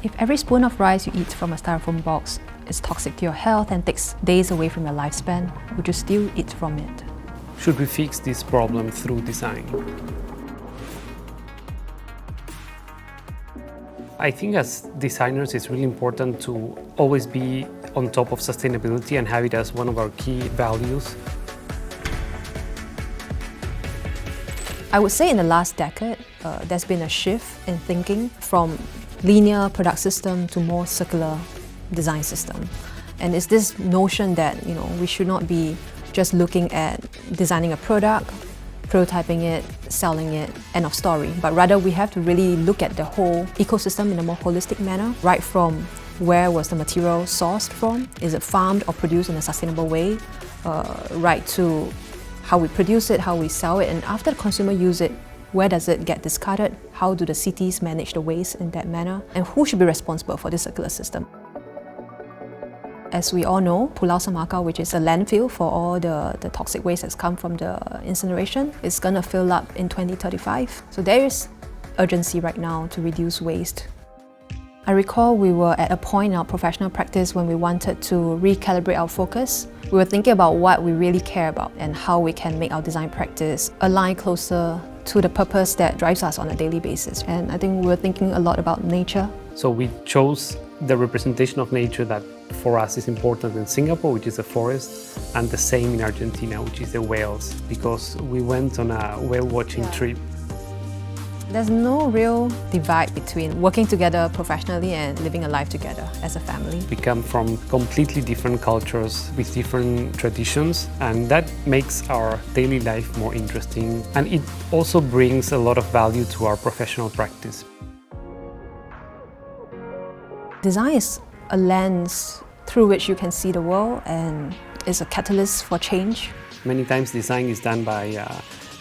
If every spoon of rice you eat from a styrofoam box is toxic to your health and takes days away from your lifespan, would you still eat from it? Should we fix this problem through design? I think as designers it's really important to always be on top of sustainability and have it as one of our key values. I would say in the last decade, there's been a shift in thinking from linear product system to more circular design system. And it's this notion that we should not be just looking at designing a product, prototyping it, selling it, end of story. But rather we have to really look at the whole ecosystem in a more holistic manner, right from where was the material sourced from, is it farmed or produced in a sustainable way, right to how we produce it, how we sell it, and after the consumer use it, where does it get discarded, how do the cities manage the waste in that manner, and who should be responsible for this circular system. As we all know, Pulau Semakau, which is a landfill for all the toxic waste that's come from the incineration, is going to fill up in 2035. So there is urgency right now to reduce waste. I recall we were at a point in our professional practice when we wanted to recalibrate our focus. We were thinking about what we really care about and how we can make our design practice align closer to the purpose that drives us on a daily basis. And I think we were thinking a lot about nature. So we chose the representation of nature that for us is important in Singapore, which is the forest, and the same in Argentina, which is the whales, because we went on a whale watching trip. There's no real divide between working together professionally and living a life together as a family. We come from completely different cultures with different traditions, and that makes our daily life more interesting. And it also brings a lot of value to our professional practice. Design is a lens through which you can see the world and is a catalyst for change. Many times design is done by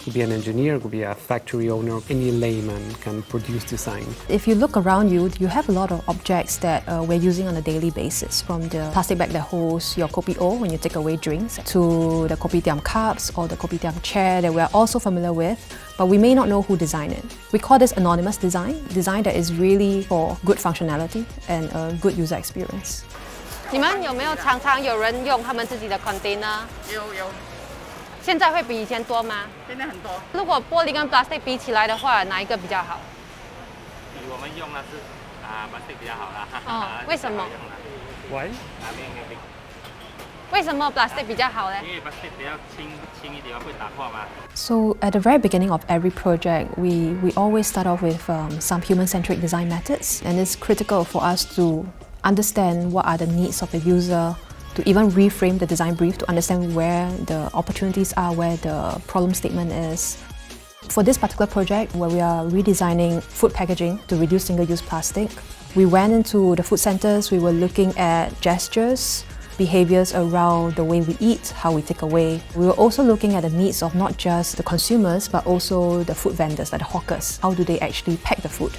could be an engineer, could be a factory owner, any layman can produce design. If you look around you, you have a lot of objects that we're using on a daily basis, from the plastic bag that holds your kopi o when you take away drinks, to the kopitiam cups or the kopitiam chair that we're also familiar with, but we may not know who designed it. We call this anonymous design that is really for good functionality and a good user experience. 你们有没有常常有人用他们自己的 container？ 有。现在会比以前多吗？现在很多。如果玻璃跟 plastic 比起来的话，哪一个比较好？我们用的是plastic 比较好啦。哦，为什么 Why? 为什么 plastic 比较好呢？因为 plastic 比较轻一点，会打破嘛。So at the very beginning of every project, we always start off with some human-centric design methods, and it's critical for us to understand what are the needs of the user, to even reframe the design brief to understand where the opportunities are, where the problem statement is. For this particular project, where we are redesigning food packaging to reduce single-use plastic, we went into the food centers, we were looking at gestures, behaviors around the way we eat, how we take away. We were also looking at the needs of not just the consumers, but also the food vendors, like the hawkers. How do they actually pack the food?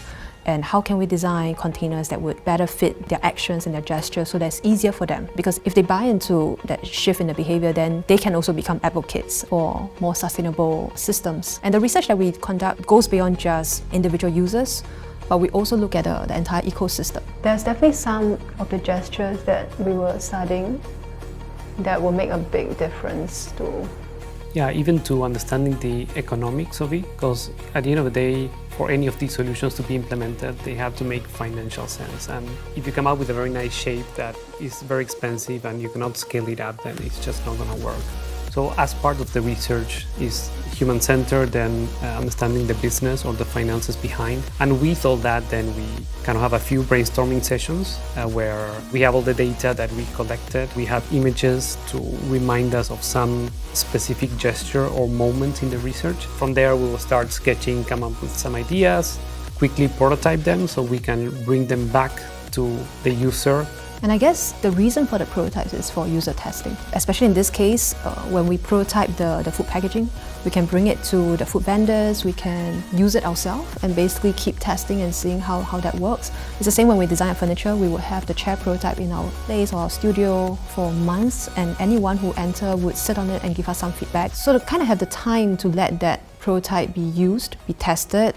And how can we design containers that would better fit their actions and their gestures so that it's easier for them? Because if they buy into that shift in the behavior, then they can also become advocates for more sustainable systems. And the research that we conduct goes beyond just individual users, but we also look at the entire ecosystem. There's definitely some of the gestures that we were studying that will make a big difference to even to understanding the economics of it, because at the end of the day, for any of these solutions to be implemented, they have to make financial sense. And if you come up with a very nice shape that is very expensive and you cannot scale it up, then it's just not going to work. So as part of the research is human-centered and understanding the business or the finances behind. And with all that, then we kind of have a few brainstorming sessions where we have all the data that we collected. We have images to remind us of some specific gesture or moment in the research. From there, we will start sketching, come up with some ideas, quickly prototype them so we can bring them back to the user. And I guess the reason for the prototypes is for user testing. Especially in this case, when we prototype the food packaging, we can bring it to the food vendors, we can use it ourselves and basically keep testing and seeing how that works. It's the same when we design furniture, we would have the chair prototype in our place or our studio for months, and anyone who enter would sit on it and give us some feedback. So to kind of have the time to let that prototype be used, be tested.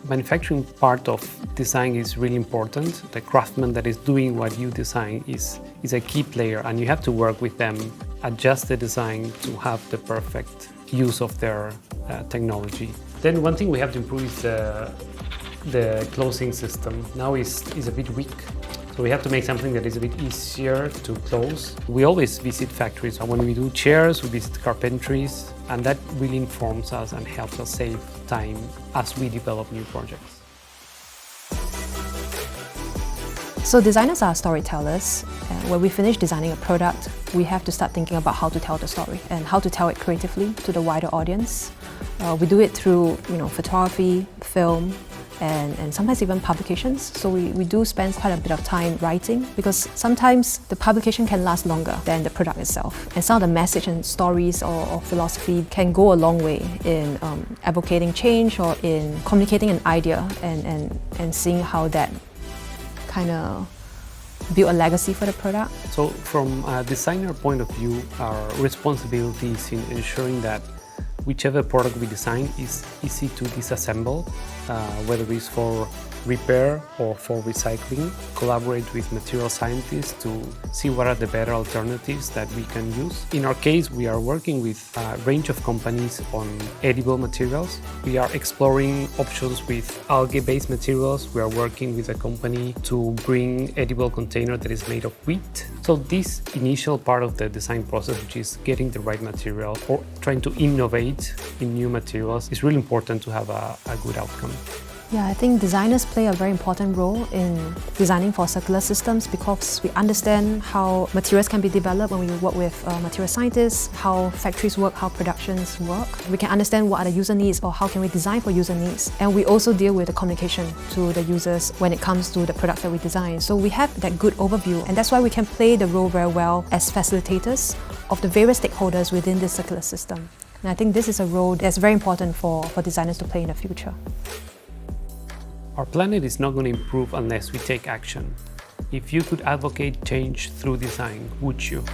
manufacturing part of design is really important. The craftsman that is doing what you design is a key player, and you have to work with them, adjust the design to have the perfect use of their technology. Then one thing we have to improve is the closing system. Now is a bit weak. So we have to make something that is a bit easier to close. We always visit factories. When we do chairs, we visit carpentries, and that really informs us and helps us save time as we develop new projects. So designers are storytellers. When we finish designing a product, we have to start thinking about how to tell the story and how to tell it creatively to the wider audience. We do it through, photography, film, and sometimes even publications. So we do spend quite a bit of time writing, because sometimes the publication can last longer than the product itself. And some of the message and stories or philosophy can go a long way in advocating change or in communicating an idea and seeing how that kind of build a legacy for the product. So from a designer point of view, our responsibility is in ensuring that whichever product we design is easy to disassemble, whether it's for repair or for recycling. Collaborate with material scientists to see what are the better alternatives that we can use. In our case, we are working with a range of companies on edible materials. We are exploring options with algae-based materials. We are working with a company to bring edible container that is made of wheat. So this initial part of the design process, which is getting the right material or trying to innovate in new materials, is really important to have a good outcome. Yeah, I think designers play a very important role in designing for circular systems, because we understand how materials can be developed when we work with material scientists, how factories work, how productions work. We can understand what are the user needs or how can we design for user needs. And we also deal with the communication to the users when it comes to the products that we design. So we have that good overview, and that's why we can play the role very well as facilitators of the various stakeholders within this circular system. And I think this is a role that's very important for designers to play in the future. Our planet is not going to improve unless we take action. If you could advocate change through design, would you?